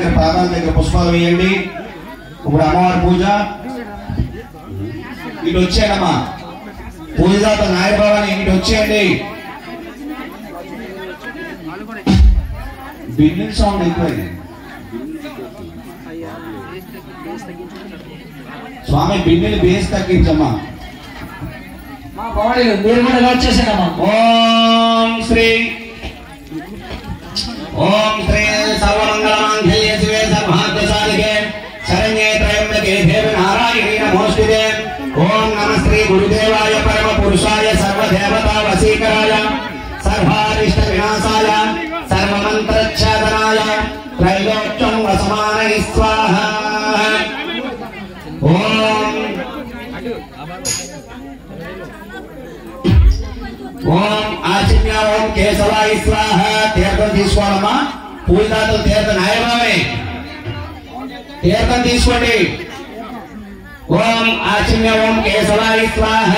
దగ్గర పాదాల దగ్గర పుష్పాలు వేయండి. ఇప్పుడు అమ్మవారి పూజ ఇటు వచ్చేయమ్మా. పూజదాత నాయభవాని ఇటు వచ్చేయండి. బిల్లింగ్ సౌండ్ ఎక్కువైంది స్వామి. బిల్లిని బేస్ తగ్గించమ్మా. మీరు కూడా వచ్చేసానమ్మా. ఓం శ్రీ సర్వమంగళమాంగళ్యే శివే సర్వార్థసాధికే శరణ్యే త్రయంబకే దేవి నారాయణీ నమోస్తుతే. ఓం నమః శ్రీ గురుదేవాయ పరమ పురుషాయ సర్వదేవతా వశీకరాయ సర్వారిష్ట వినాశాయ సర్వమంత్రచ్ఛేదనాయ త్రైలోక్యం వసమానై స్వాహా. ఓం ఆచిన్య ఓం కేశవాయ స్వాహ. తీర్థం తీసుకోవాలమ్మా. పూజదాతలు తీర్థం నాయబామే తీర్థం తీసుకోండి. ఓం ఆచిన్య ఓం కేశవాయ స్వాహ.